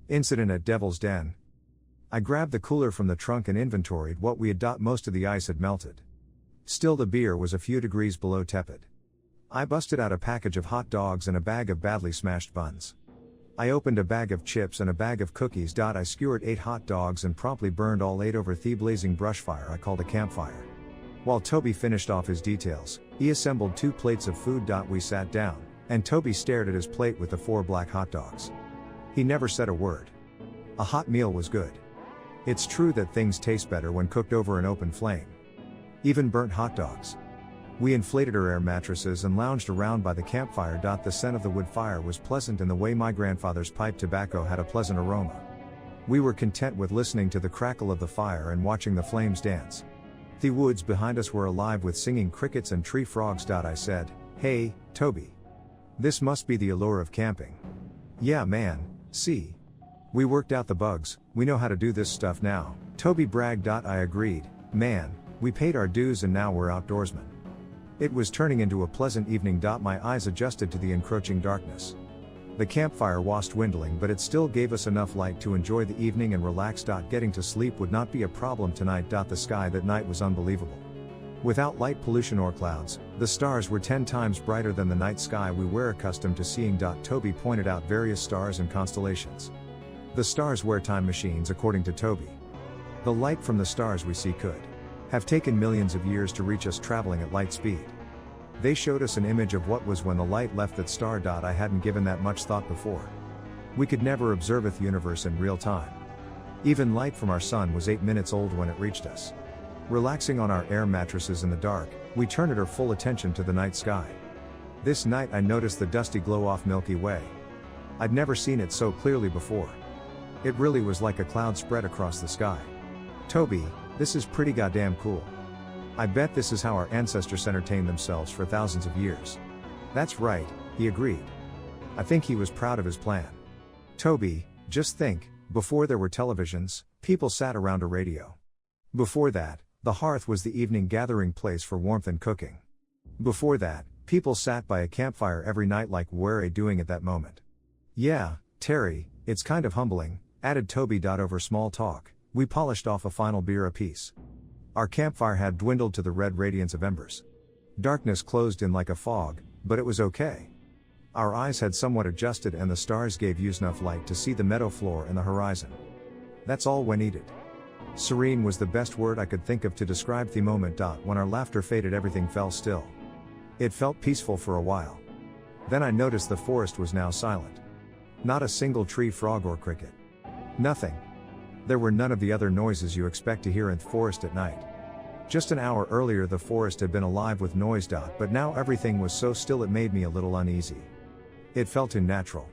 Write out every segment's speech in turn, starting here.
Incident at Devil's Den. I grabbed the cooler from the trunk and inventoried what we had. Most of the ice had melted. Still, the beer was a few degrees below tepid. I busted out a package of hot dogs and a bag of badly smashed buns. I opened a bag of chips and a bag of cookies. I skewered 8 hot dogs and promptly burned all 8 over the blazing brush fire I called a campfire. While Toby finished off his details, he assembled 2 plates of food. We sat down, and Toby stared at his plate with the 4 black hot dogs. He never said a word. A hot meal was good. It's true that things taste better when cooked over an open flame. Even burnt hot dogs. We inflated our air mattresses and lounged around by the campfire. The scent of the wood fire was pleasant in the way my grandfather's pipe tobacco had a pleasant aroma. We were content with listening to the crackle of the fire and watching the flames dance. The woods behind us were alive with singing crickets and tree frogs. I said, "Hey, Toby. This must be the allure of camping." "Yeah, man, see. We worked out the bugs, we know how to do this stuff now," Toby bragged. I agreed, "Man, we paid our dues and now we're outdoorsmen." It was turning into a pleasant evening. My eyes adjusted to the encroaching darkness. The campfire was dwindling, but it still gave us enough light to enjoy the evening and relax. Getting to sleep would not be a problem tonight. The sky that night was unbelievable. Without light pollution or clouds, the stars were 10 times brighter than the night sky we were accustomed to seeing. Toby pointed out various stars and constellations. The stars were time machines, according to Toby. The light from the stars we see could have taken millions of years to reach us traveling at light speed. They showed us an image of what was when the light left that star. I hadn't given that much thought before. We could never observe the universe in real time. Even light from our sun was 8 minutes old when it reached us. Relaxing on our air mattresses in the dark, we turned our full attention to the night sky. This night I noticed the dusty glow off Milky Way. I'd never seen it so clearly before. It really was like a cloud spread across the sky. "Toby, this is pretty goddamn cool. I bet this is how our ancestors entertained themselves for thousands of years." "That's right," he agreed. I think he was proud of his plan. "Toby, just think, before there were televisions, people sat around a radio. Before that, the hearth was the evening gathering place for warmth and cooking. Before that, people sat by a campfire every night like we're doing at that moment." "Yeah, Terry, it's kind of humbling," added Toby. Over small talk, we polished off a final beer apiece. Our campfire had dwindled to the red radiance of embers. Darkness closed in like a fog, but it was okay. Our eyes had somewhat adjusted and the stars gave us enough light to see the meadow floor and the horizon. That's all we needed. Serene was the best word I could think of to describe the moment. When our laughter faded, everything fell still. It felt peaceful for a while. Then I noticed the forest was now silent. Not a single tree, frog or cricket. Nothing. There were none of the other noises you expect to hear in the forest at night. Just an hour earlier the forest had been alive with noise. But now everything was so still it made me a little uneasy. It felt too natural.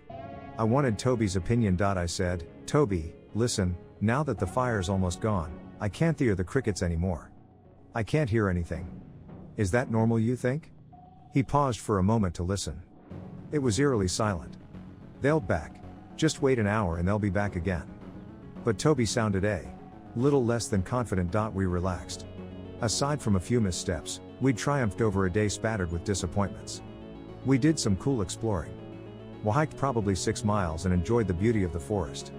I wanted Toby's opinion. I said, "Toby, listen, now that the fire's almost gone, I can't hear the crickets anymore. I can't hear anything. Is that normal, you think?" He paused for a moment to listen. It was eerily silent. "They'll back. Just wait an hour and they'll be back again." But Toby sounded a little less than confident. We relaxed. Aside from a few missteps, we'd triumphed over a day spattered with disappointments. We did some cool exploring. We hiked probably 6 miles and enjoyed the beauty of the forest.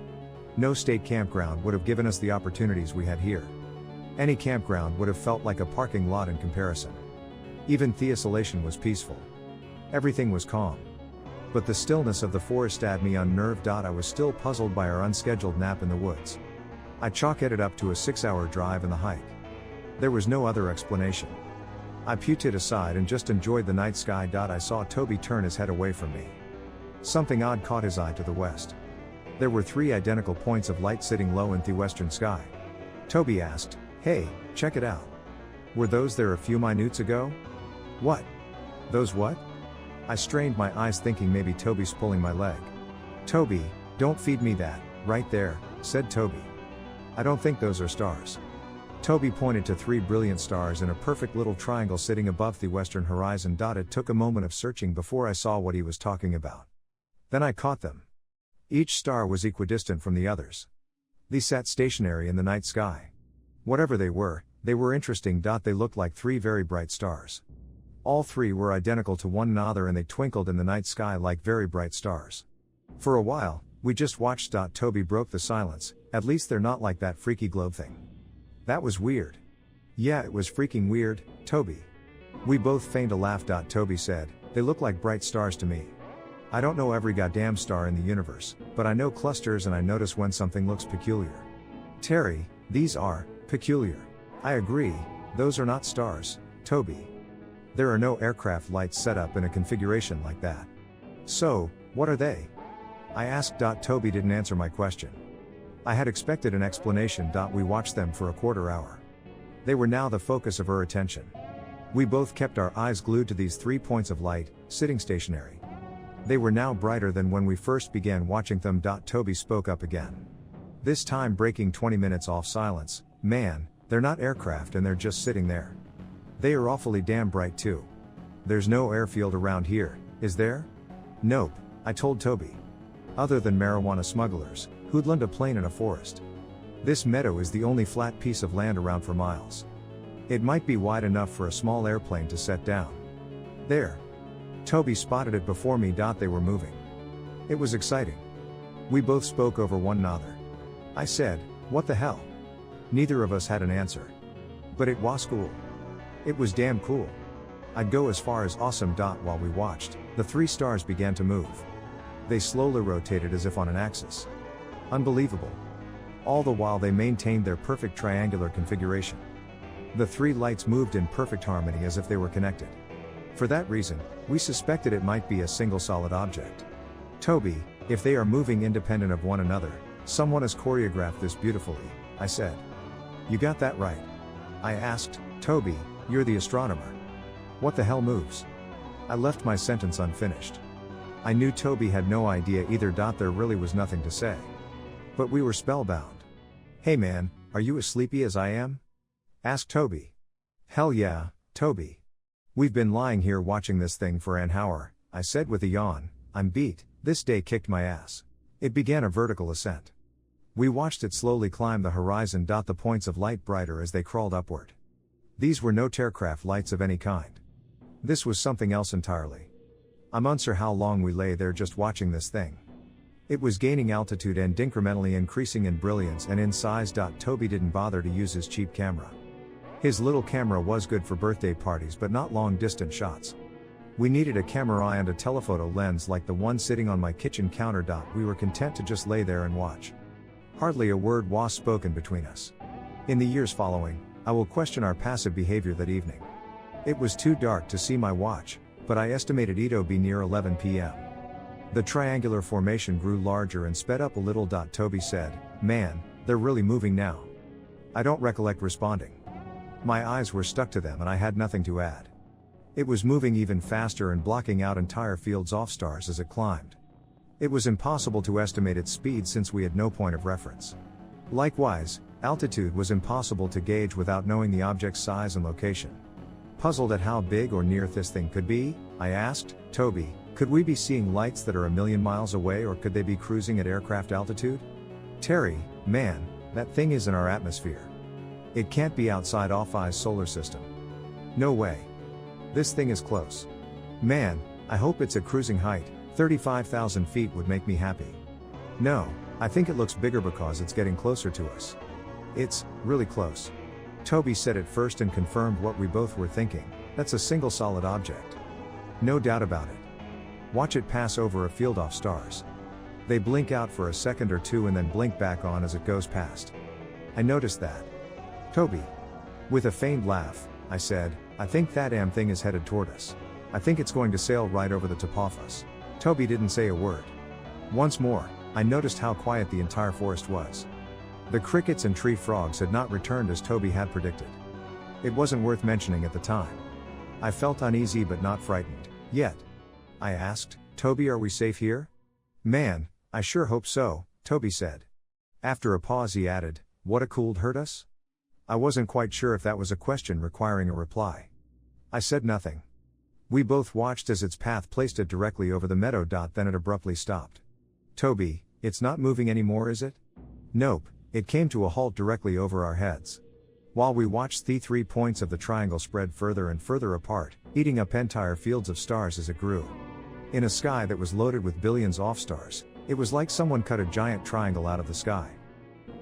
No state campground would have given us the opportunities we had here. Any campground would have felt like a parking lot in comparison. Even the isolation was peaceful. Everything was calm. But the stillness of the forest had me unnerved. I was still puzzled by our unscheduled nap in the woods. I chalked it up to a 6-hour drive and the hike. There was no other explanation. I put it aside and just enjoyed the night sky. I saw Toby turn his head away from me. Something odd caught his eye to the west. There were 3 identical points of light sitting low in the western sky. Toby asked, "Hey, check it out. Were those there a few minutes ago?" "What? Those what?" I strained my eyes thinking maybe Toby's pulling my leg. "Toby, don't feed me that, right there," said Toby. "I don't think those are stars." Toby pointed to 3 brilliant stars in a perfect little triangle sitting above the western horizon. It took a moment of searching before I saw what he was talking about. Then I caught them. Each star was equidistant from the others. They sat stationary in the night sky. Whatever they were interesting. They looked like 3 very bright stars. All 3 were identical to one another and they twinkled in the night sky like very bright stars. For a while, We just watched. Toby broke the silence. At least they're not like that freaky globe thing. That was weird. Yeah, it was freaking weird, Toby. We both feigned a laugh. Toby said, they look like bright stars to me. I don't know every goddamn star in the universe, but I know clusters and I notice when something looks peculiar. Terry, these are peculiar. I agree, those are not stars, Toby. There are no aircraft lights set up in a configuration like that. So, what are they? I asked. Toby didn't answer my question. I had expected an explanation. We watched them for a quarter hour. They were now the focus of her attention. We both kept our eyes glued to these 3 points of light, sitting stationary. They were now brighter than when we first began watching them. Toby spoke up again. This time breaking 20 minutes off silence. Man, they're not aircraft and they're just sitting there. They are awfully damn bright too. There's no airfield around here, is there? Nope, I told Toby. Other than marijuana smugglers, who'd lend a plane in a forest. This meadow is the only flat piece of land around for miles. It might be wide enough for a small airplane to set down. There. Toby spotted it before me. They were moving. It was exciting. We both spoke over one another. I said, what the hell? Neither of us had an answer. But it was cool. It was damn cool. I'd go as far as awesome. While we watched, the 3 stars began to move. They slowly rotated as if on an axis. Unbelievable. All the while they maintained their perfect triangular configuration. The 3 lights moved in perfect harmony as if they were connected. For that reason, we suspected it might be a single solid object. Toby, if they are moving independent of one another, someone has choreographed this beautifully, I said. You got that right. I asked, Toby, you're the astronomer. What the hell moves? I left my sentence unfinished. I knew Toby had no idea either. There really was nothing to say. But we were spellbound. Hey man, are you as sleepy as I am? Asked Toby. Hell yeah, Toby. We've been lying here watching this thing for an hour, I said with a yawn. I'm beat, this day kicked my ass. It began a vertical ascent. We watched it slowly climb the horizon. The points of light brighter as they crawled upward. These were no aircraft lights of any kind. This was something else entirely. I'm unsure how long we lay there just watching this thing. It was gaining altitude and incrementally increasing in brilliance and in size. Toby didn't bother to use his cheap camera. His little camera was good for birthday parties but not long distance shots. We needed a camera eye and a telephoto lens like the one sitting on my kitchen counter. We were content to just lay there and watch. Hardly a word was spoken between us. In the years following, I will question our passive behavior that evening. It was too dark to see my watch, but I estimated it'd be near 11 p.m. The triangular formation grew larger and sped up a little. Toby said, man, they're really moving now. I don't recollect responding. My eyes were stuck to them and I had nothing to add. It was moving even faster and blocking out entire fields of stars as it climbed. It was impossible to estimate its speed since we had no point of reference. Likewise, altitude was impossible to gauge without knowing the object's size and location. Puzzled at how big or near this thing could be, I asked, Toby, could we be seeing lights that are a million miles away or could they be cruising at aircraft altitude? Terry, man, that thing is in our atmosphere. It can't be outside Eye's solar system. No way. This thing is close. Man, I hope it's at cruising height. 35,000 feet would make me happy. No, I think it looks bigger because it's getting closer to us. It's really close. Toby said it first and confirmed what we both were thinking. That's a single solid object. No doubt about it. Watch it pass over a field of stars. They blink out for a second or two and then blink back on as it goes past. I noticed that. Toby. With a feigned laugh, I said, I think that damn thing is headed toward us. I think it's going to sail right over the top of us. Toby didn't say a word. Once more, I noticed how quiet the entire forest was. The crickets and tree frogs had not returned as Toby had predicted. It wasn't worth mentioning at the time. I felt uneasy but not frightened, yet. I asked, Toby, are we safe here? Man, I sure hope so, Toby said. After a pause he added, what a cold hurt us? I wasn't quite sure if that was a question requiring a reply. I said nothing. We both watched as its path placed it directly over the meadow. Then it abruptly stopped. Toby, it's not moving anymore, is it? Nope, it came to a halt directly over our heads. While we watched the 3 points of the triangle spread further and further apart, eating up entire fields of stars as it grew. In a sky that was loaded with billions of stars, It was like someone cut a giant triangle out of the sky.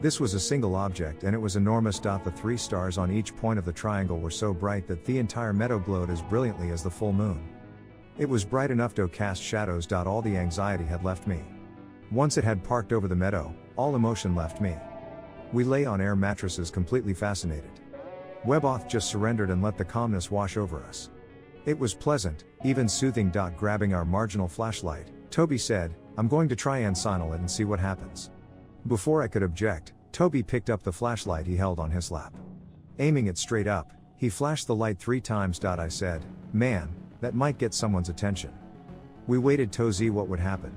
This was a single object and it was enormous. The 3 stars on each point of the triangle were so bright that the entire meadow glowed as brilliantly as the full moon. It was bright enough to cast shadows. All the anxiety had left me. Once it had parked over the meadow, all emotion left me. We lay on air mattresses completely fascinated. Weboth just surrendered and let the calmness wash over us. It was pleasant, even soothing. Grabbing our marginal flashlight, Toby said, "I'm going to try and signal it and see what happens." Before I could object, Toby picked up the flashlight he held on his lap. Aiming it straight up, he flashed the light 3 times. I said, "Man, that might get someone's attention." We waited to see what would happen.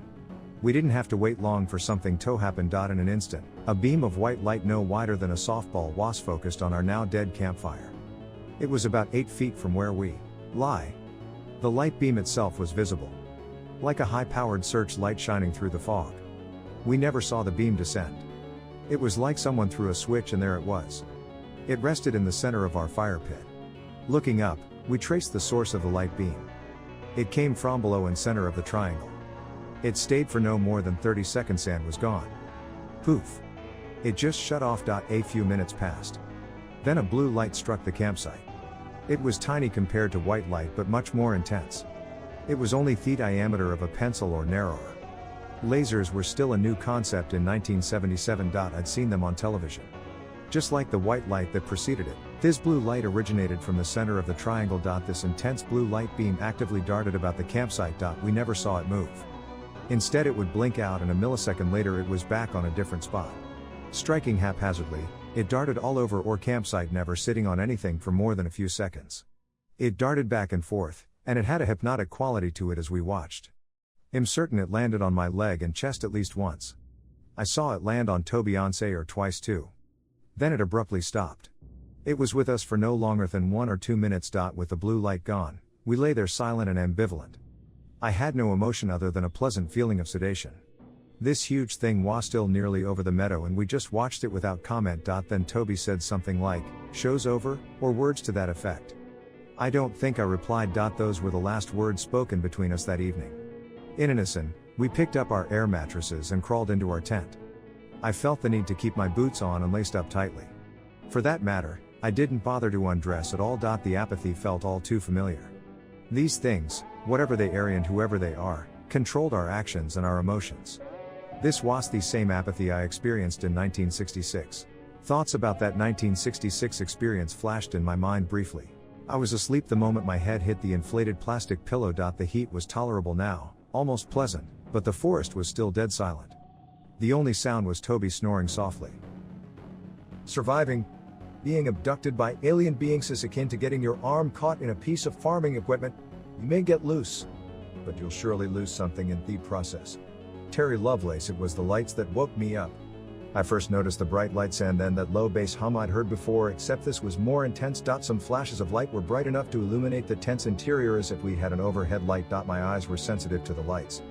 We didn't have to wait long for something to happen. In an instant, a beam of white light no wider than a softball was focused on our now dead campfire. It was about 8 feet from where we lie. The light beam itself was visible, like a high-powered searchlight shining through the fog. We never saw the beam descend. It was like someone threw a switch and there it was. It rested in the center of our fire pit. Looking up, we traced the source of the light beam. It came from below and center of the triangle. It stayed for no more than 30 seconds and was gone. Poof. It just shut off. A few minutes passed. Then a blue light struck the campsite. It was tiny compared to white light but much more intense. It was only the diameter of a pencil or narrower. Lasers were still a new concept in 1977. I'd seen them on television. Just like the white light that preceded it, this blue light originated from the center of the triangle. This intense blue light beam actively darted about the campsite. We never saw it move. Instead it would blink out and a millisecond later it was back on a different spot. Striking haphazardly, it darted all over our campsite, never sitting on anything for more than a few seconds. It darted back and forth, and it had a hypnotic quality to it as we watched. I'm certain it landed on my leg and chest at least once. I saw it land on Toby once or twice too. Then it abruptly stopped. It was with us for no longer than 1 or 2 minutes. With the blue light gone, we lay there silent and ambivalent. I had no emotion other than a pleasant feeling of sedation. This huge thing was still nearly over the meadow and we just watched it without comment. Then Toby said something like, "Show's over," or words to that effect. I don't think I replied. Those were the last words spoken between us that evening. In unison, we picked up our air mattresses and crawled into our tent. I felt the need to keep my boots on and laced up tightly. For that matter, I didn't bother to undress at all. The apathy felt all too familiar. These things, whatever they are and whoever they are, controlled our actions and our emotions. This was the same apathy I experienced in 1966. Thoughts about that 1966 experience flashed in my mind briefly. I was asleep the moment my head hit the inflated plastic pillow. The heat was tolerable now, almost pleasant, but the forest was still dead silent. The only sound was Toby snoring softly. Surviving. Being abducted by alien beings is akin to getting your arm caught in a piece of farming equipment. You may get loose, but you'll surely lose something in the process. Terry Lovelace. It was the lights that woke me up. I first noticed the bright lights and then that low bass hum I'd heard before, except this was more intense. Some flashes of light were bright enough to illuminate the tent's interior as if we had an overhead light. My eyes were sensitive to the lights.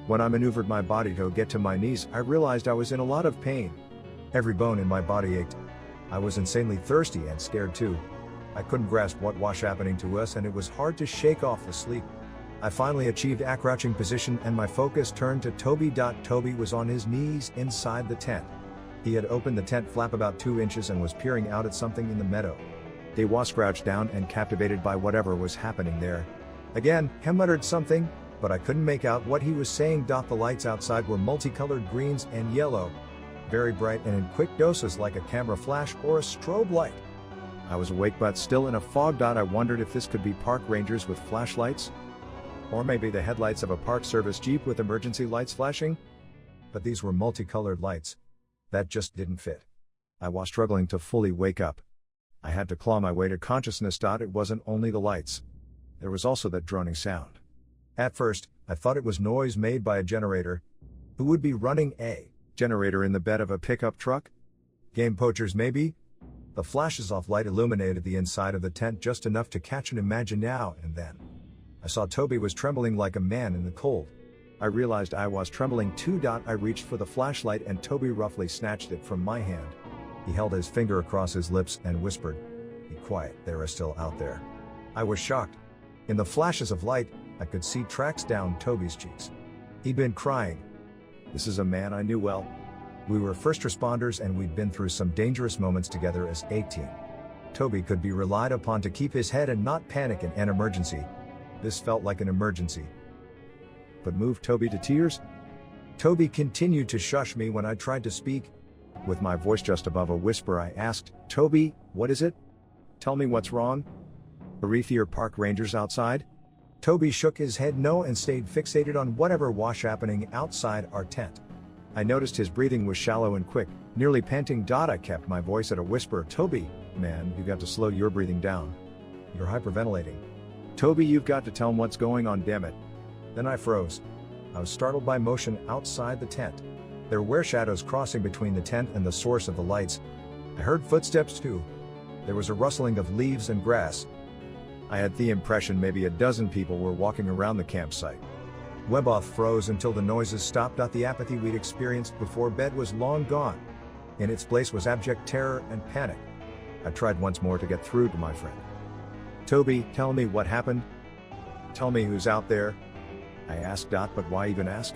When I maneuvered my body to get to my knees, I realized I was in a lot of pain. Every bone in my body ached. I was insanely thirsty and scared too. I couldn't grasp what was happening to us and it was hard to shake off the sleep. I finally achieved a crouching position and my focus turned to Toby. Toby was on his knees inside the tent. He had opened the tent flap about 2 inches and was peering out at something in the meadow. He was crouched down and captivated by whatever was happening there. Again, he muttered something, but I couldn't make out what he was saying. The lights outside were multicolored greens and yellow, very bright and in quick doses like a camera flash or a strobe light. I was awake but still in a fog. I wondered if this could be park rangers with flashlights, or maybe the headlights of a park service jeep with emergency lights flashing. But these were multicolored lights. That just didn't fit. I was struggling to fully wake up. I had to claw my way to consciousness. It wasn't only the lights. There was also that droning sound. At first, I thought it was noise made by a generator. Who would be running a generator in the bed of a pickup truck? Game poachers maybe? The flashes of light illuminated the inside of the tent just enough to catch an imagine now and then. I saw Toby was trembling like a man in the cold. I realized I was trembling too. I reached for the flashlight and Toby roughly snatched it from my hand. He held his finger across his lips and whispered, "Be quiet, they're still out there." I was shocked. In the flashes of light, I could see tracks down Toby's cheeks. He'd been crying. This is a man I knew well. We were first responders and we'd been through some dangerous moments together as a team. Toby could be relied upon to keep his head and not panic in an emergency. This felt like an emergency. But moved Toby to tears? Toby continued to shush me when I tried to speak. With my voice just above a whisper, I asked, "Toby, what is it? Tell me what's wrong? Arethier Park Rangers outside?" Toby shook his head no and stayed fixated on whatever was happening outside our tent. I noticed his breathing was shallow and quick, nearly panting. I kept my voice at a whisper. "Toby, man, you got to slow your breathing down. You're hyperventilating. Toby, you've got to tell him what's going on, damn it." Then I froze. I was startled by motion outside the tent. There were shadows crossing between the tent and the source of the lights. I heard footsteps too. There was a rustling of leaves and grass. I had the impression maybe a dozen people were walking around the campsite. Weboth froze until the noises stopped. The apathy we'd experienced before bed was long gone. In its place was abject terror and panic. I tried once more to get through to my friend. "Toby, tell me what happened. Tell me who's out there." I asked. But why even ask?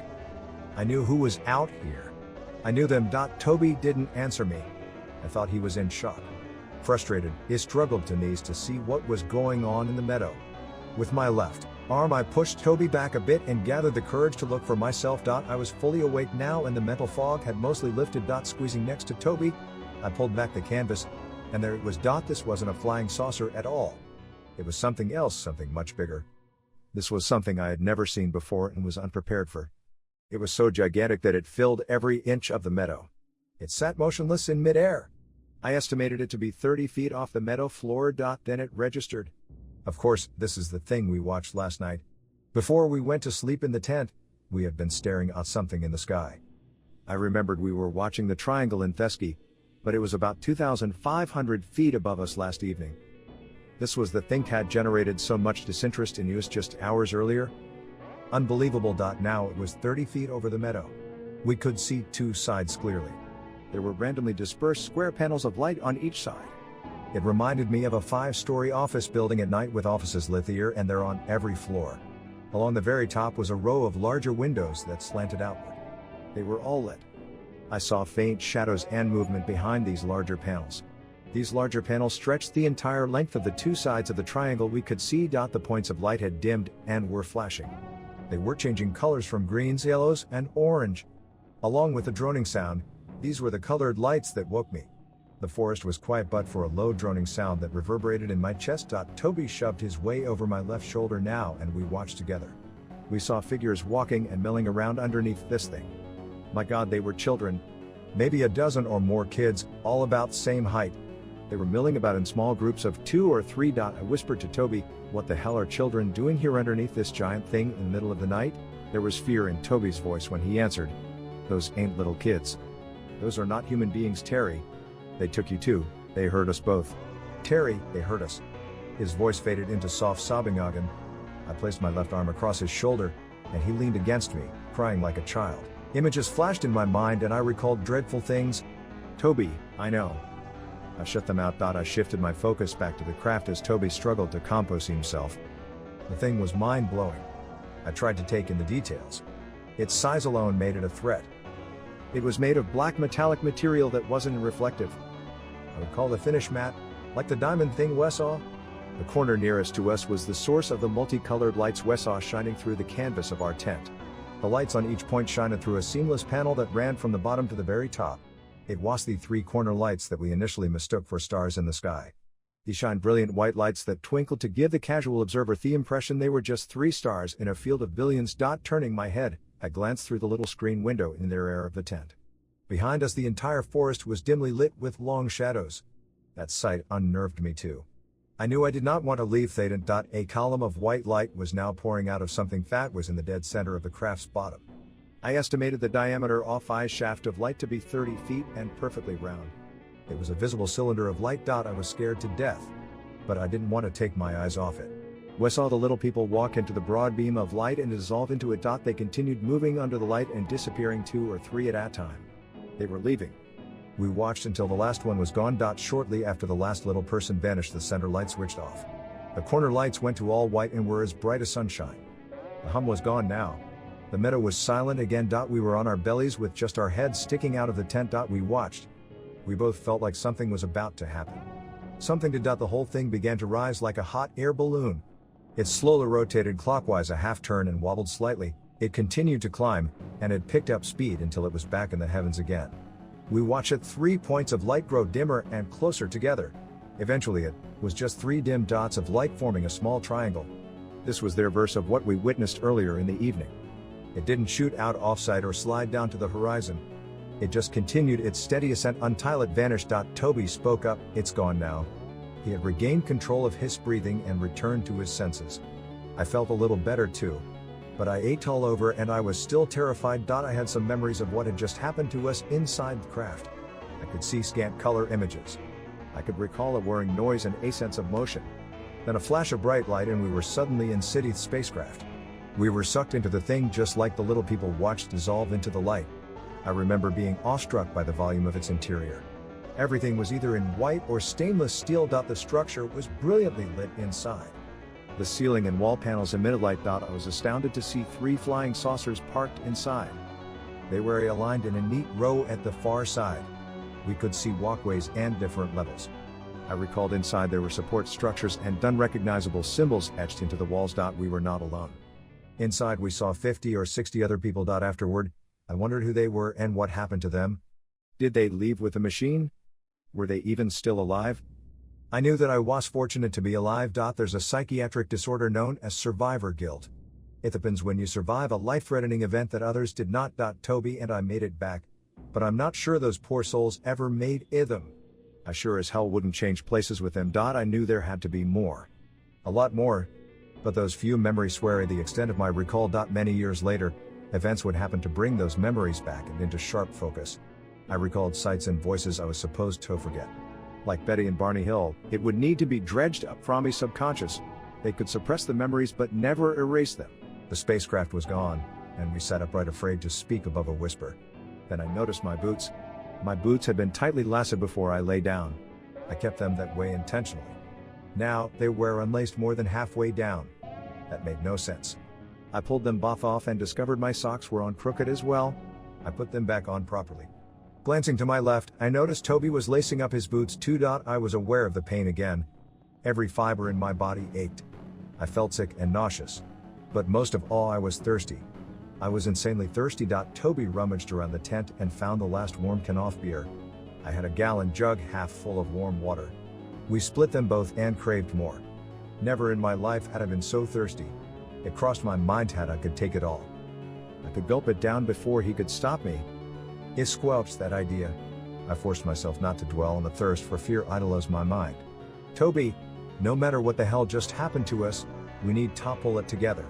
I knew who was out here. I knew them. Toby didn't answer me. I thought he was in shock. Frustrated, I struggled to knees to see what was going on in the meadow. With my left arm I pushed Toby back a bit and gathered the courage to look for myself. I was fully awake now and the mental fog had mostly lifted. Squeezing next to Toby, I pulled back the canvas, and there it was. This wasn't a flying saucer at all. It was something else, something much bigger. This was something I had never seen before and was unprepared for. It was so gigantic that it filled every inch of the meadow. It sat motionless in midair. I estimated it to be 30 feet off the meadow floor. Then it registered. Of course, this is the thing we watched last night. Before we went to sleep in the tent, we had been staring at something in the sky. I remembered we were watching the triangle in Thesky, but it was about 2,500 feet above us last evening. This was the thing that had generated so much disinterest in us just hours earlier. Unbelievable. Now it was 30 feet over the meadow. We could see two sides clearly. There were randomly dispersed square panels of light on each side. It reminded me of a 5-story office building at night with offices lit here and there on every floor. Along the very top was a row of larger windows that slanted outward. They were all lit. I saw faint shadows and movement behind these larger panels. These larger panels stretched the entire length of the two sides of the triangle. We could see. The points of light had dimmed and were flashing. They were changing colors from greens, yellows, and orange. Along with the droning sound, these were the colored lights that woke me. The forest was quiet but for a low droning sound that reverberated in my chest. Toby shoved his way over my left shoulder now and we watched together. We saw figures walking and milling around underneath this thing. My God, they were children. Maybe a dozen or more kids, all about the same height. They were milling about in small groups of 2 or 3. I whispered to Toby, "What the hell are children doing here underneath this giant thing in the middle of the night?" There was fear in Toby's voice when he answered, "Those ain't little kids. Those are not human beings, Terry. They took you too. They hurt us both. Terry, they hurt us." His voice faded into soft sobbing. Again. I placed my left arm across his shoulder, and he leaned against me, crying like a child. Images flashed in my mind and I recalled dreadful things. "Toby, I know." I shut them out. I shifted my focus back to the craft as Toby struggled to compose himself. The thing was mind-blowing. I tried to take in the details. Its size alone made it a threat. It was made of black metallic material that wasn't reflective. I would call the finish matte, like the diamond thing we saw. The corner nearest to us was the source of the multicolored lights we saw shining through the canvas of our tent. The lights on each point shined through a seamless panel that ran from the bottom to the very top. It was the 3 corner lights that we initially mistook for stars in the sky. These shined brilliant white lights that twinkled to give the casual observer the impression they were just 3 stars in a field of billions. Turning my head, I glanced through the little screen window in the rear of the tent. Behind us the entire forest was dimly lit with long shadows. That sight unnerved me too. I knew I did not want to leave Thaden. A column of white light was now pouring out of something that was in the dead center of the craft's bottom. I estimated the diameter of eye's shaft of light to be 30 feet and perfectly round. It was a visible cylinder of light. I was scared to death. But I didn't want to take my eyes off it. We saw the little people walk into the broad beam of light and dissolve into it. They continued moving under the light and disappearing 2 or 3 at a time. They were leaving. We watched until the last one was gone. Shortly after the last little person vanished, the center light switched off. The corner lights went to all white and were as bright as sunshine. The hum was gone now. The meadow was silent again. We were on our bellies with just our heads sticking out of the tent. We watched. We both felt like something was about to happen. Something did. The whole thing began to rise like a hot air balloon. It slowly rotated clockwise a half turn and wobbled slightly. It continued to climb, and it picked up speed until it was back in the heavens again. We watched it. 3 points of light grow dimmer and closer together. Eventually it was just 3 dim dots of light forming a small triangle. This was their verse of what we witnessed earlier in the evening. It didn't shoot out offside or slide down to the horizon. It just continued its steady ascent until it vanished. Toby spoke up. It's gone now. He had regained control of his breathing and returned to his senses. I felt a little better too. But I ate all over and I was still terrified. I had some memories of what had just happened to us inside the craft. I could see scant color images. I could recall a whirring noise and a sense of motion. Then a flash of bright light and we were suddenly in City's spacecraft. We were sucked into the thing just like the little people watched dissolve into the light. I remember being awestruck by the volume of its interior. Everything was either in white or stainless steel. The structure was brilliantly lit inside. The ceiling and wall panels emitted light. I was astounded to see 3 flying saucers parked inside. They were aligned in a neat row at the far side. We could see walkways and different levels. I recalled inside there were support structures and unrecognizable symbols etched into the walls. We were not alone. Inside we saw 50 or 60 other people. Afterward, I wondered who they were and what happened to them. Did they leave with the machine? Were they even still alive? I knew that I was fortunate to be alive. There's a psychiatric disorder known as survivor guilt. It happens when you survive a life-threatening event that others did not. Toby and I made it back, but I'm not sure those poor souls ever made them. I sure as hell wouldn't change places with them. I knew there had to be more. A lot more. But those few memories swear the extent of my recall. Many years later, events would happen to bring those memories back and into sharp focus. I recalled sights and voices I was supposed to forget. Like Betty and Barney Hill, it would need to be dredged up from my subconscious. They could suppress the memories but never erase them. The spacecraft was gone, and we sat upright afraid to speak above a whisper. Then I noticed my boots. My boots had been tightly lassoed before I lay down. I kept them that way intentionally. Now, they were unlaced more than halfway down. That made no sense. I pulled them both off and discovered my socks were on crooked as well. I put them back on properly. Glancing to my left, I noticed Toby was lacing up his boots too. I was aware of the pain again. Every fiber in my body ached. I felt sick and nauseous. But most of all, I was thirsty. I was insanely thirsty. Toby rummaged around the tent and found the last warm can of beer. I had a gallon jug half full of warm water. We split them both and craved more. Never in my life had I been so thirsty. It crossed my mind how I could take it all. I could gulp it down before he could stop me. It squelched that idea. I forced myself not to dwell on the thirst for fear idolized my mind. Toby, no matter what the hell just happened to us, we need to pull it together.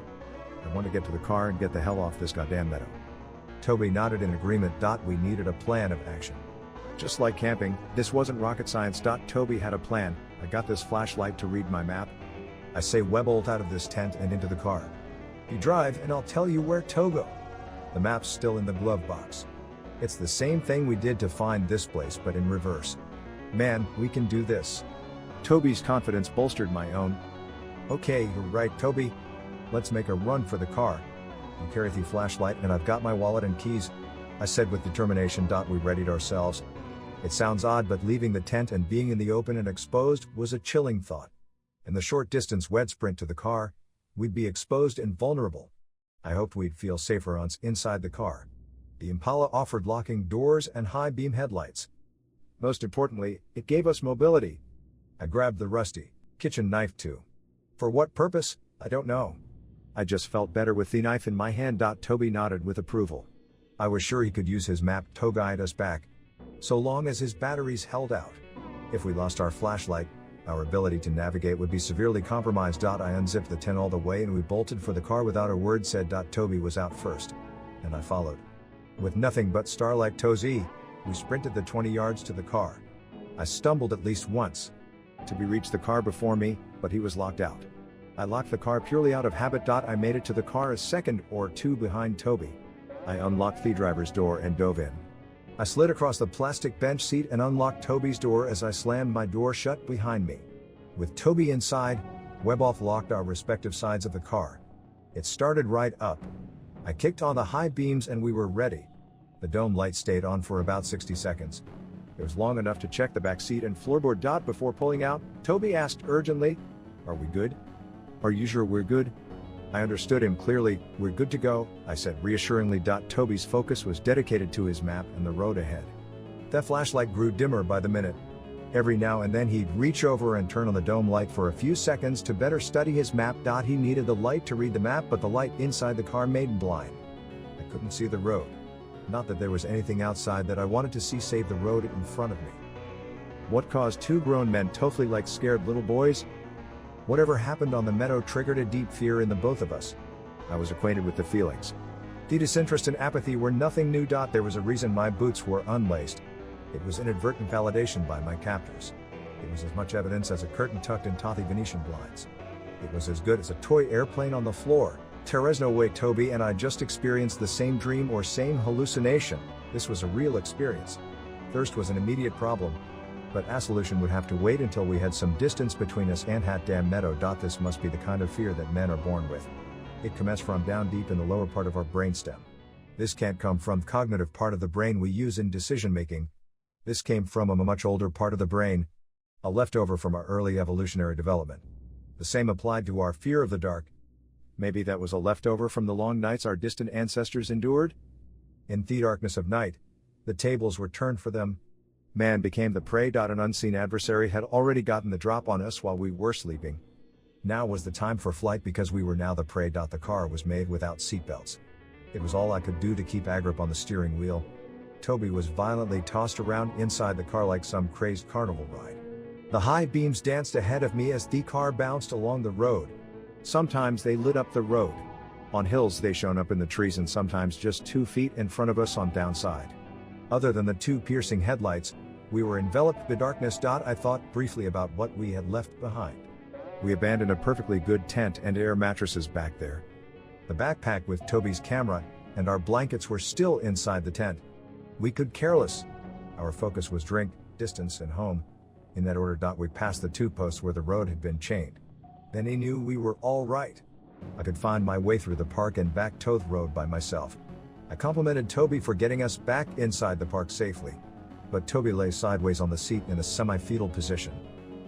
I want to get to the car and get the hell off this goddamn meadow. Toby nodded in agreement. We needed a plan of action. Just like camping, this wasn't rocket science. Toby had a plan. I got this flashlight to read my map. I say webolt out of this tent and into the car. You drive and I'll tell you where to go. The map's still in the glove box. It's the same thing we did to find this place but in reverse. Man, we can do this. Toby's confidence bolstered my own. Okay, you're right, Toby. Let's make a run for the car. You carry the flashlight and I've got my wallet and keys, I said with determination. We readied ourselves. It sounds odd, but leaving the tent and being in the open and exposed was a chilling thought. In the short distance we'd sprint to the car, we'd be exposed and vulnerable. I hoped we'd feel safer inside the car. The Impala offered locking doors and high beam headlights. Most importantly, it gave us mobility. I grabbed the rusty kitchen knife too. For what purpose, I don't know. I just felt better with the knife in my hand. Toby nodded with approval. I was sure he could use his map to guide us back, so long as his batteries held out. If we lost our flashlight, our ability to navigate would be severely compromised. I unzipped the tent all the way and we bolted for the car without a word said. Toby was out first, and I followed. With nothing but starlight tozy, we sprinted the 20 yards to the car. I stumbled at least once. Toby reached the car before me, but he was locked out. I locked the car purely out of habit. I made it to the car a second or two behind Toby. I unlocked the driver's door and dove in. I slid across the plastic bench seat and unlocked Toby's door as I slammed my door shut behind me. With Toby inside, Weboff locked our respective sides of the car. It started right up. I kicked on the high beams and we were ready. The dome light stayed on for about 60 seconds. It was long enough to check the back seat and floorboard. Before pulling out, Toby asked urgently, "Are we good? Are you sure we're good?" I understood him clearly. "We're good to go," I said reassuringly. Toby's focus was dedicated to his map and the road ahead. The flashlight grew dimmer by the minute. Every now and then he'd reach over and turn on the dome light for a few seconds to better study his map. He needed the light to read the map, but the light inside the car made him blind. I couldn't see the road. Not that there was anything outside that I wanted to see save the road in front of me. What caused two grown men totally like scared little boys? Whatever happened on the meadow triggered a deep fear in the both of us. I was acquainted with the feelings. The disinterest and apathy were nothing new. There was a reason my boots were unlaced. It was inadvertent validation by my captors. It was as much evidence as a curtain tucked in tauthy Venetian blinds. It was as good as a toy airplane on the floor. There's no way Toby and I just experienced the same dream or same hallucination. This was a real experience. Thirst was an immediate problem, but a solution would have to wait until we had some distance between us and damn meadow. This must be the kind of fear that men are born with. It commenced from down deep in the lower part of our brainstem. This can't come from the cognitive part of the brain we use in decision making. This came from a much older part of the brain, a leftover from our early evolutionary development. The same applied to our fear of the dark. Maybe that was a leftover from the long nights our distant ancestors endured? In the darkness of night, the tables were turned for them. Man became the prey. An unseen adversary had already gotten the drop on us while we were sleeping. Now was the time for flight because we were now the prey. The car was made without seatbelts. It was all I could do to keep a grip on the steering wheel. Toby was violently tossed around inside the car like some crazed carnival ride. The high beams danced ahead of me as the car bounced along the road. Sometimes they lit up the road. On hills they shone up in the trees, and sometimes just 2 feet in front of us on downside. Other than the two piercing headlights, we were enveloped by darkness. I thought briefly about what we had left behind. We abandoned a perfectly good tent and air mattresses back there. The backpack with Toby's camera and our blankets were still inside the tent. We could care less. Our focus was drink, distance, and home. In that order. We passed the two posts where the road had been chained. Then he knew we were all right. I could find my way through the park and back to the road by myself. I complimented Toby for getting us back inside the park safely. But Toby lay sideways on the seat in a semi-fetal position.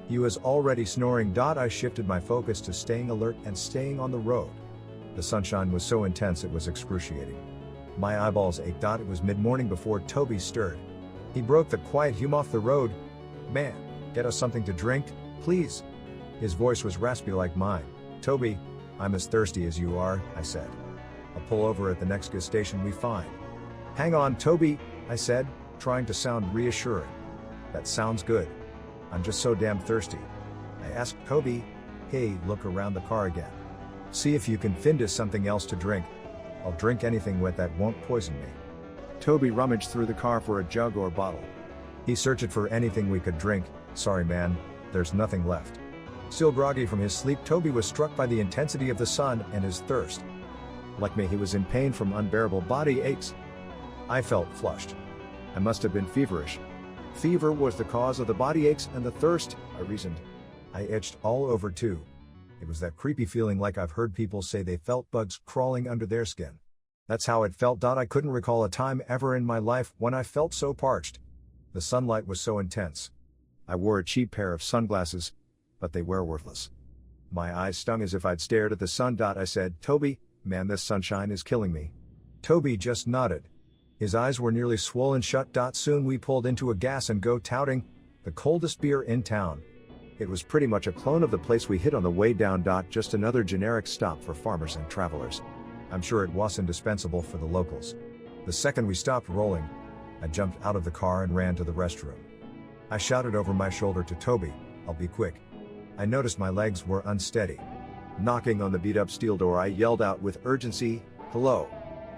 He was already snoring. I shifted my focus to staying alert and staying on the road. The sunshine was so intense it was excruciating. My eyeballs ached. It was mid-morning before Toby stirred. He broke the quiet hum off the road. "Man, get us something to drink, please." His voice was raspy like mine. "Toby, I'm as thirsty as you are," I said. "I'll pull over at the next gas station we find." "Hang on, Toby," I said, trying to sound reassuring. "That sounds good. I'm just so damn thirsty." I asked Toby, "Hey, look around the car again. See if you can find us something else to drink. I'll drink anything wet that won't poison me." Toby rummaged through the car for a jug or bottle. He searched for anything we could drink. "Sorry man, there's nothing left." Still groggy from his sleep, Toby was struck by the intensity of the sun and his thirst. Like me, he was in pain from unbearable body aches. I felt flushed. I must have been feverish. Fever was the cause of the body aches and the thirst, I reasoned. I itched all over too. It was that creepy feeling like I've heard people say they felt bugs crawling under their skin. That's how it felt. I couldn't recall a time ever in my life when I felt so parched. The sunlight was so intense. I wore a cheap pair of sunglasses, but they were worthless. My eyes stung as if I'd stared at the sun. I said, "Toby, man, this sunshine is killing me." Toby just nodded. His eyes were nearly swollen shut. Soon we pulled into a gas and go, touting the coldest beer in town. It was pretty much a clone of the place we hit on the way down. Just another generic stop for farmers and travelers. I'm sure it was indispensable for the locals. The second we stopped rolling, I jumped out of the car and ran to the restroom. I shouted over my shoulder to Toby, "I'll be quick." I noticed my legs were unsteady. Knocking on the beat-up steel door, I yelled out with urgency, "Hello."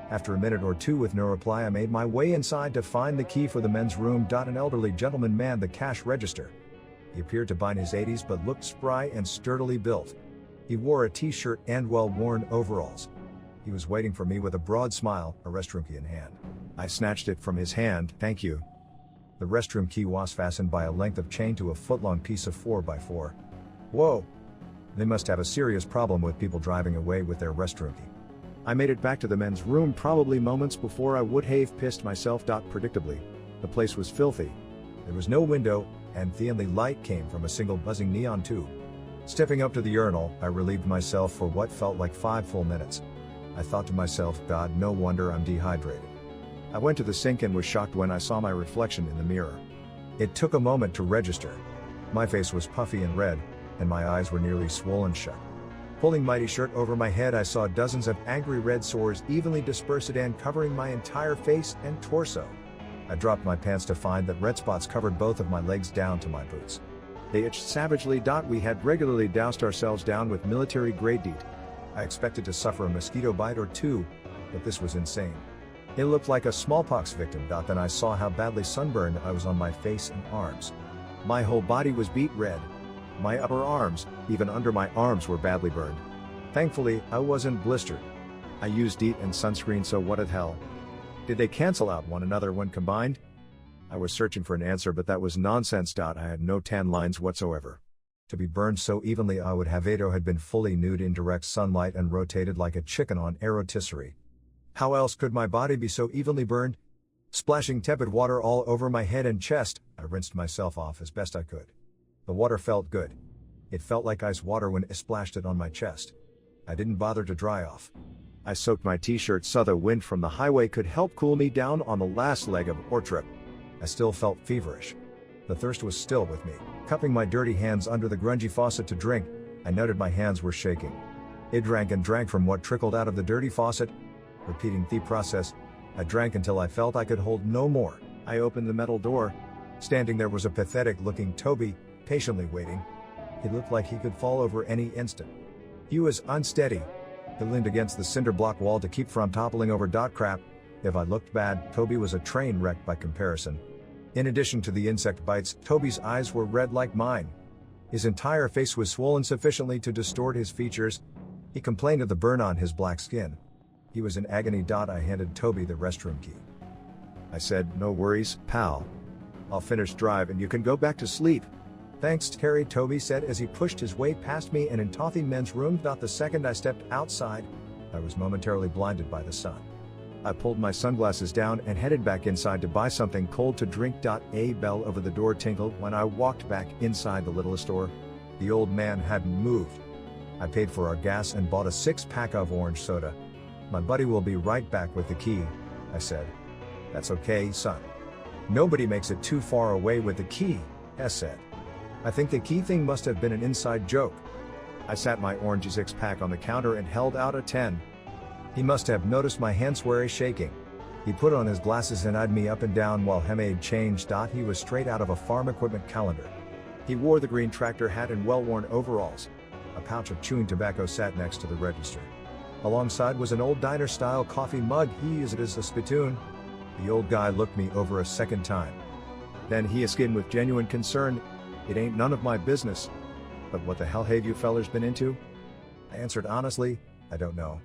After a minute or two with no reply, I made my way inside to find the key for the men's room. An elderly gentleman manned the cash register. He appeared to be in his 80s but looked spry and sturdily built. He wore a t-shirt and well-worn overalls. He was waiting for me with a broad smile, a restroom key in hand. I snatched it from his hand. "Thank you." The restroom key was fastened by a length of chain to a foot-long piece of 4x4. Whoa! They must have a serious problem with people driving away with their restroom key. I made it back to the men's room probably moments before I would have pissed myself. Predictably, the place was filthy. There was no window, and the only light came from a single buzzing neon tube. Stepping up to the urinal, I relieved myself for what felt like 5 full minutes. I thought to myself, God, no wonder I'm dehydrated. I went to the sink and was shocked when I saw my reflection in the mirror. It took a moment to register. My face was puffy and red, and my eyes were nearly swollen shut. Pulling my t-shirt over my head, I saw dozens of angry red sores evenly dispersed and covering my entire face and torso. I dropped my pants to find that red spots covered both of my legs down to my boots. They itched savagely. We had regularly doused ourselves down with military-grade DEET. I expected to suffer a mosquito bite or two, but this was insane. It looked like a smallpox victim. Then I saw how badly sunburned I was on my face and arms. My whole body was beet red. My upper arms, even under my arms, were badly burned. Thankfully, I wasn't blistered. I used DEET and sunscreen, so what the hell? Did they cancel out one another when combined? I was searching for an answer, but that was nonsense. I had no tan lines whatsoever. To be burned so evenly, I would have had been fully nude in direct sunlight and rotated like a chicken on a rotisserie. How else could my body be so evenly burned? Splashing tepid water all over my head and chest, I rinsed myself off as best I could. The water felt good. It felt like ice water when I splashed it on my chest. I didn't bother to dry off. I soaked my t-shirt so the wind from the highway could help cool me down on the last leg of our trip. I still felt feverish. The thirst was still with me. Cupping my dirty hands under the grungy faucet to drink, I noted my hands were shaking. I drank and drank from what trickled out of the dirty faucet. Repeating the process, I drank until I felt I could hold no more. I opened the metal door. Standing there was a pathetic-looking Toby, patiently waiting. He looked like he could fall over any instant. He was unsteady. He leaned against the cinder block wall to keep from toppling over. Crap. If I looked bad, Toby was a train wreck by comparison. In addition to the insect bites, Toby's eyes were red like mine. His entire face was swollen sufficiently to distort his features. He complained of the burn on his black skin. He was in agony. I handed Toby the restroom key. I said, "No worries, pal. I'll finish drive and you can go back to sleep." "Thanks, Terry," Toby said as he pushed his way past me and into the men's room. The second I stepped outside, I was momentarily blinded by the sun. I pulled my sunglasses down and headed back inside to buy something cold to drink. A bell over the door tinkled when I walked back inside the little store. The old man hadn't moved. I paid for our gas and bought a 6-pack of orange soda. "My buddy will be right back with the key," I said. "That's okay, son. Nobody makes it too far away with the key," S said. "I think the key thing must have been an inside joke." I sat my orange 6-pack on the counter and held out a 10. He must have noticed my hands were shaking. He put on his glasses and eyed me up and down while he made change. He was straight out of a farm equipment calendar. He wore the green tractor hat and well-worn overalls. A pouch of chewing tobacco sat next to the register. Alongside was an old diner-style coffee mug. He used it as a spittoon. The old guy looked me over a second time. Then he asked with genuine concern, "It ain't none of my business. But what the hell have you fellers been into?" I answered honestly, "I don't know."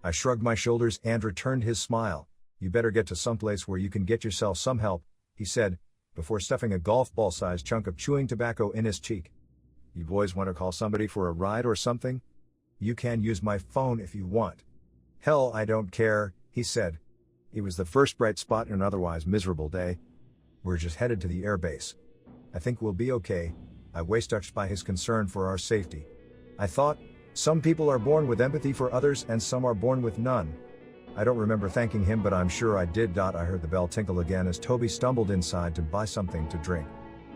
I shrugged my shoulders and returned his smile. "You better get to someplace where you can get yourself some help," he said, before stuffing a golf ball-sized chunk of chewing tobacco in his cheek. "You boys want to call somebody for a ride or something? You can use my phone if you want." "Hell, I don't care," he said. It was the first bright spot in an otherwise miserable day. "We're just headed to the airbase. I think we'll be okay." I was touched by his concern for our safety. I thought, some people are born with empathy for others and some are born with none. I don't remember thanking him, but I'm sure I did. I heard the bell tinkle again as Toby stumbled inside to buy something to drink.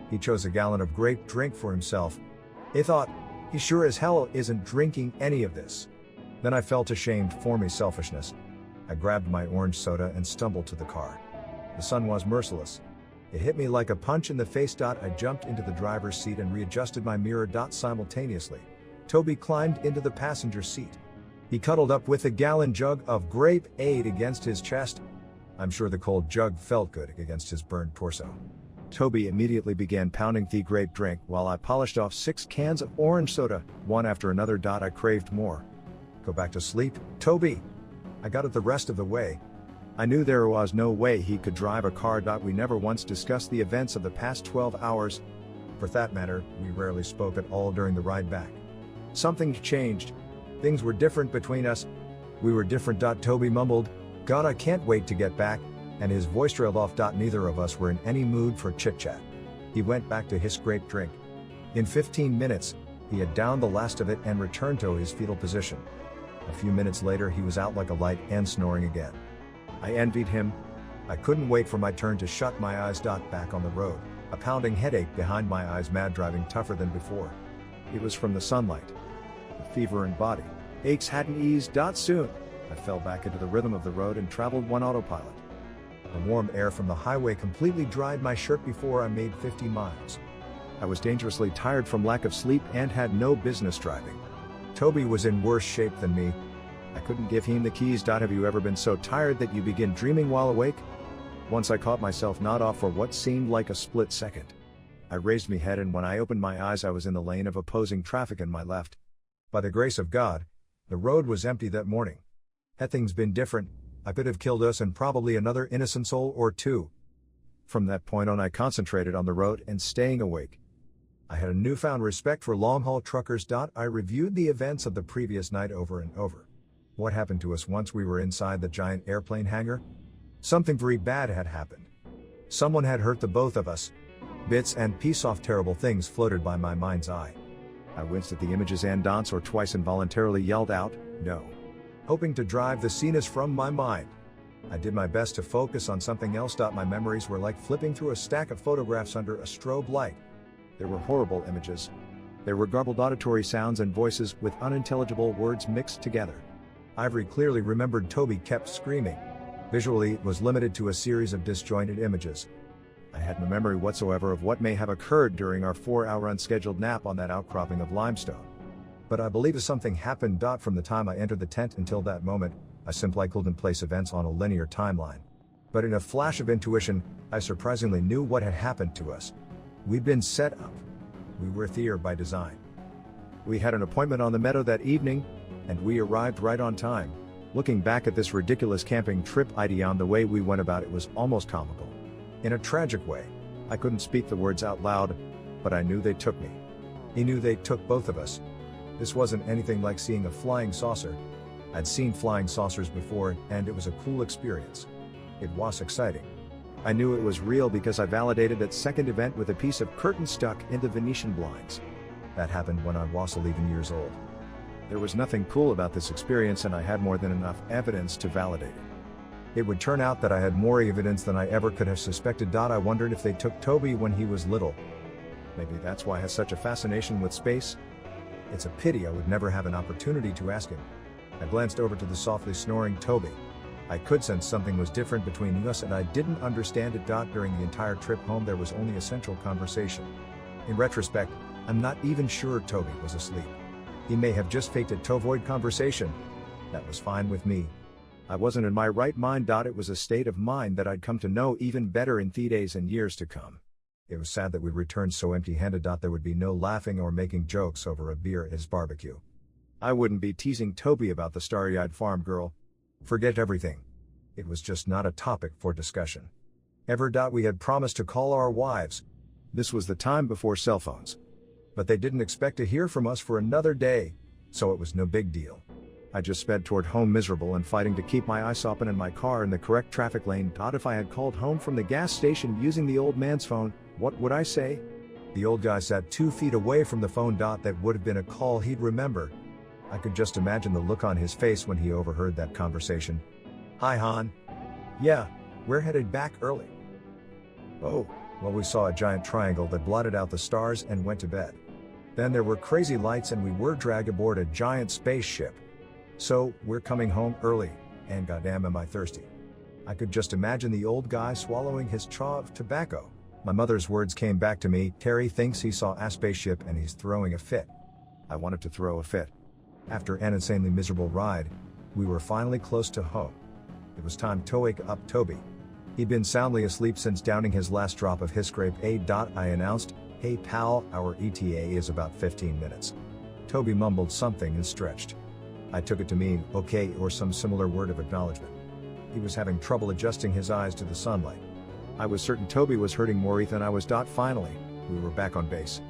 He chose a gallon of grape drink for himself. I thought, he sure as hell isn't drinking any of this. Then I felt ashamed for my selfishness. I grabbed my orange soda and stumbled to the car. The sun was merciless. It hit me like a punch in the face. I jumped into the driver's seat and readjusted my mirror. Simultaneously, Toby climbed into the passenger seat. He cuddled up with a gallon jug of grape aid against his chest. I'm sure the cold jug felt good against his burned torso. Toby immediately began pounding the grape drink while I polished off 6 cans of orange soda, one after another. I craved more. "Go back to sleep, Toby." I got it the rest of the way. I knew there was no way he could drive a car. We never once discussed the events of the past 12 hours. For that matter, we rarely spoke at all during the ride back. Something changed. Things were different between us. We were different. Toby mumbled, "God, I can't wait to get back," and his voice trailed off. Neither of us were in any mood for chit-chat. He went back to his scraped drink. In 15 minutes, he had downed the last of it and returned to his fetal position. A few minutes later he was out like a light and snoring again. I envied him. I couldn't wait for my turn to shut my eyes. Back on the road, a pounding headache behind my eyes, mad driving tougher than before. It was from the sunlight. The fever and body aches hadn't eased. Soon, I fell back into the rhythm of the road and traveled on autopilot. The warm air from the highway completely dried my shirt before I made 50 miles. I was dangerously tired from lack of sleep and had no business driving. Toby was in worse shape than me. I couldn't give him the keys. Have you ever been so tired that you begin dreaming while awake? Once I caught myself not off for what seemed like a split second. I raised my head, and when I opened my eyes I was in the lane of opposing traffic in my left. By the grace of God, the road was empty that morning. Had things been different, I could have killed us and probably another innocent soul or two. From that point on I concentrated on the road and staying awake. I had a newfound respect for long-haul truckers. I reviewed the events of the previous night over and over. What happened to us once we were inside the giant airplane hangar? Something very bad had happened. Someone had hurt the both of us. Bits and pieces of terrible things floated by my mind's eye. I winced at the images and once or twice involuntarily yelled out, "No," hoping to drive the scenes from my mind. I did my best to focus on something else. My memories were like flipping through a stack of photographs under a strobe light. There were horrible images. There were garbled auditory sounds and voices with unintelligible words mixed together. Ivory clearly remembered Toby kept screaming. Visually, it was limited to a series of disjointed images. I had no memory whatsoever of what may have occurred during our 4-hour unscheduled nap on that outcropping of limestone. But I believe something happened. From the time I entered the tent until that moment, I simply couldn't place events on a linear timeline. But in a flash of intuition, I surprisingly knew what had happened to us. We'd been set up. We were there by design. We had an appointment on the meadow that evening, and we arrived right on time. Looking back at this ridiculous camping trip, on the way we went about it was almost comical. In a tragic way. I couldn't speak the words out loud, but I knew they took me. He knew they took both of us. This wasn't anything like seeing a flying saucer. I'd seen flying saucers before, and it was a cool experience. It was exciting. I knew it was real because I validated that second event with a piece of curtain stuck in the Venetian blinds. That happened when I was 11 years old. There was nothing cool about this experience, and I had more than enough evidence to validate it. It would turn out that I had more evidence than I ever could have suspected. I wondered if they took Toby when he was little. Maybe that's why I has such a fascination with space. It's a pity I would never have an opportunity to ask him. I glanced over to the softly snoring Toby. I could sense something was different between us, and I didn't understand it. During the entire trip home there was only a central conversation. In retrospect, I'm not even sure Toby was asleep. He may have just faked it to avoid conversation. That was fine with me. I wasn't in my right mind. It was a state of mind that I'd come to know even better in the days and years to come. It was sad that we returned so empty-handed. There would be no laughing or making jokes over a beer at his barbecue. I wouldn't be teasing Toby about the starry-eyed farm girl. Forget everything. It was just not a topic for discussion. We had promised to call our wives. This was the time before cell phones. But they didn't expect to hear from us for another day, so it was no big deal. I just sped toward home miserable and fighting to keep my eyes open in my car in the correct traffic lane. If I had called home from the gas station using the old man's phone, what would I say? The old guy sat 2 feet away from the phone. That would have been a call he'd remember. I could just imagine the look on his face when he overheard that conversation. "Hi, Han." "Yeah, we're headed back early." "Oh, well, we saw a giant triangle that blotted out the stars and went to bed. Then there were crazy lights and we were dragged aboard a giant spaceship. So, we're coming home early, and goddamn am I thirsty." I could just imagine the old guy swallowing his chaw of tobacco. My mother's words came back to me. "Terry thinks he saw a spaceship and he's throwing a fit." I wanted to throw a fit. After an insanely miserable ride, we were finally close to home. It was time to wake up Toby. He'd been soundly asleep since downing his last drop of his scrape. I announced, "Hey pal, our ETA is about 15 minutes. Toby mumbled something and stretched. I took it to mean, okay, or some similar word of acknowledgement. He was having trouble adjusting his eyes to the sunlight. I was certain Toby was hurting more than I was. Finally, we were back on base.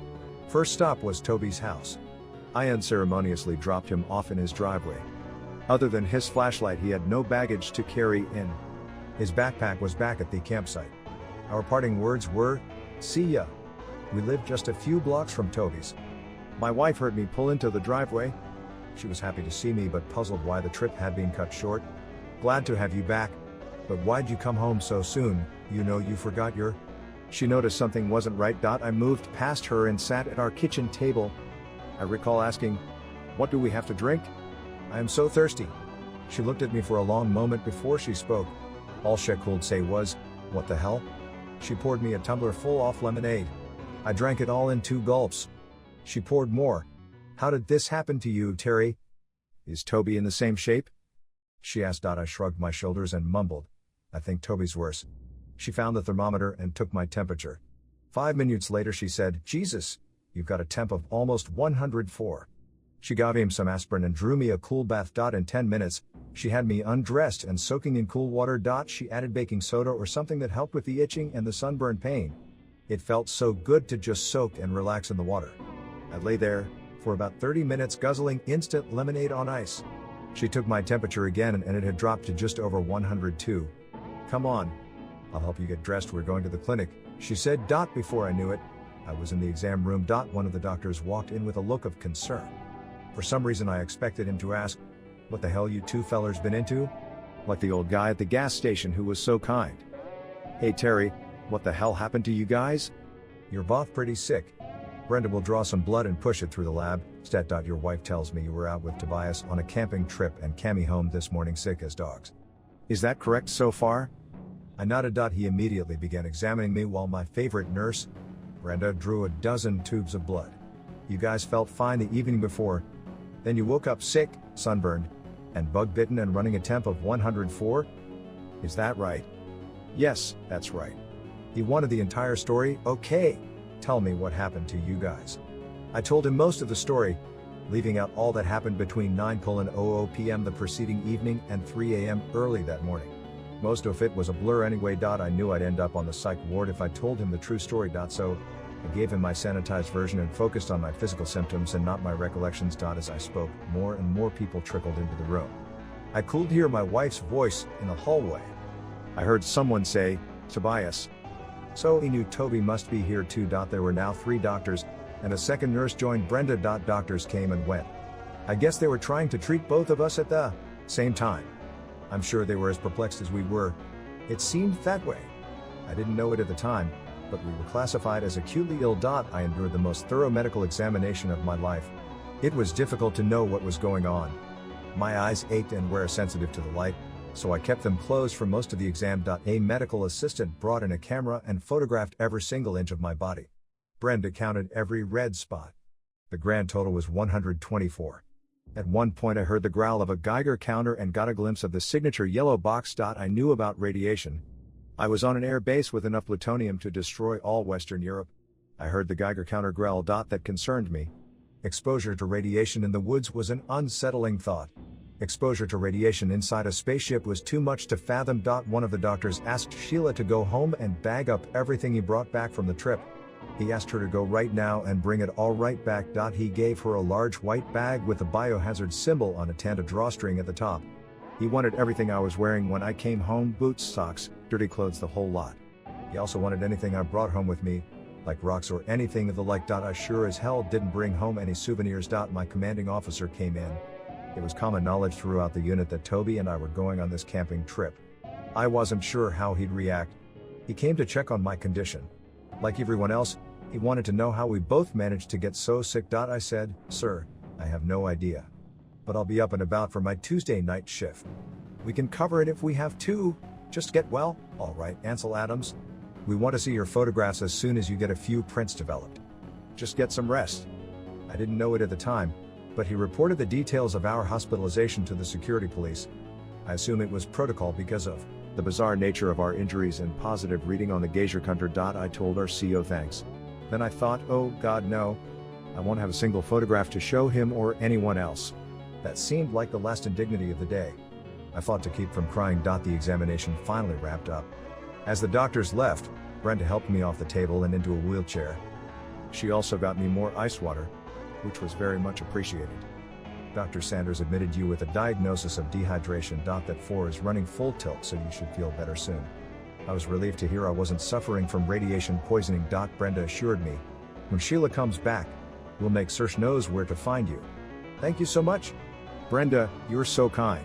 First stop was Toby's house. I unceremoniously dropped him off in his driveway. Other than his flashlight, he had no baggage to carry in. His backpack was back at the campsite. Our parting words were, "See ya." We lived just a few blocks from Toby's. My wife heard me pull into the driveway. She was happy to see me but puzzled why the trip had been cut short. "Glad to have you back. But why'd you come home so soon? You know you forgot your..." She noticed something wasn't right. I moved past her and sat at our kitchen table. I recall asking, "What do we have to drink? I am so thirsty." She looked at me for a long moment before she spoke. All she could say was, "What the hell?" She poured me a tumbler full of lemonade. I drank it all in 2 gulps. She poured more. "How did this happen to you, Terry? Is Toby in the same shape?" she asked. I shrugged my shoulders and mumbled, "I think Toby's worse." She found the thermometer and took my temperature. 5 minutes later she said, "Jesus, you've got a temp of almost 104. She gave him some aspirin and drew me a cool bath. In 10 minutes, she had me undressed and soaking in cool water. She added baking soda or something that helped with the itching and the sunburn pain. It felt so good to just soak and relax in the water. I lay there for about 30 minutes guzzling instant lemonade on ice. She took my temperature again and it had dropped to just over 102. "Come on. I'll help you get dressed. We're going to the clinic," she said. Before I knew it, I was in the exam room. One of the doctors walked in with a look of concern. For some reason I expected him to ask, "What the hell you two fellers been into?" Like the old guy at the gas station who was so kind. "Hey Terry, what the hell happened to you guys? You're both pretty sick. Brenda will draw some blood and push it through the lab. Your wife tells me you were out with Tobias on a camping trip and Cammy home this morning sick as dogs. Is that correct so far?" I nodded. He immediately began examining me while my favorite nurse, Brenda, drew a dozen tubes of blood. "You guys felt fine the evening before. Then you woke up sick, sunburned, and bug-bitten and running a temp of 104? Is that right?" "Yes, that's right." He wanted the entire story. "Okay, tell me what happened to you guys." I told him most of the story, leaving out all that happened between 9:00 p.m. the preceding evening and 3 a.m. early that morning. Most of it was a blur anyway. I knew I'd end up on the psych ward if I told him the true story. So I gave him my sanitized version and focused on my physical symptoms and not my recollections. As I spoke, more and more people trickled into the room. I could hear my wife's voice in the hallway. I heard someone say, "Tobias." So he knew Toby must be here too. There were now 3 doctors, and a second nurse joined Brenda. Doctors came and went. I guess they were trying to treat both of us at the same time. I'm sure they were as perplexed as we were. It seemed that way. I didn't know it at the time, but we were classified as acutely ill. I endured the most thorough medical examination of my life. It was difficult to know what was going on. My eyes ached and were sensitive to the light, so I kept them closed for most of the exam. A medical assistant brought in a camera and photographed every single inch of my body. Brenda counted every red spot. The grand total was 124. At one point I heard the growl of a Geiger counter and got a glimpse of the signature yellow box. I knew about radiation. I was on an air base with enough plutonium to destroy all Western Europe. I heard the Geiger counter growl. That concerned me. Exposure to radiation in the woods was an unsettling thought. Exposure to radiation inside a spaceship was too much to fathom. One of the doctors asked Sheila to go home and bag up everything he brought back from the trip. He asked her to go right now and bring it all right back. He gave her a large white bag with the biohazard symbol on a tanda drawstring at the top. He wanted everything I was wearing when I came home: boots, socks, dirty clothes, the whole lot. He also wanted anything I brought home with me, like rocks or anything of the like. I sure as hell didn't bring home any souvenirs. My commanding officer came in. It was common knowledge throughout the unit that Toby and I were going on this camping trip. I wasn't sure how he'd react. He came to check on my condition. Like everyone else, he wanted to know how we both managed to get so sick. I said, "Sir, I have no idea. But I'll be up and about for my Tuesday night shift. We can cover it if we have to. Just get well." "All right, Ansel Adams. We want to see your photographs as soon as you get a few prints developed. Just get some rest." I didn't know it at the time, but he reported the details of our hospitalization to the security police. I assume it was protocol because of the bizarre nature of our injuries and positive reading on the Geiger counter. I told our CO thanks. Then I thought, oh God, no. I won't have a single photograph to show him or anyone else. That seemed like the last indignity of the day. I fought to keep from crying. The examination finally wrapped up. As the doctors left, Brenda helped me off the table and into a wheelchair. She also got me more ice water, which was very much appreciated. Dr. Sanders admitted you with a diagnosis of dehydration. That 4 is running full tilt, so you should feel better soon. I was relieved to hear I wasn't suffering from radiation poisoning. Brenda assured me. When Sheila comes back, we'll make Serge knows where to find you. Thank you so much. Brenda, you're so kind.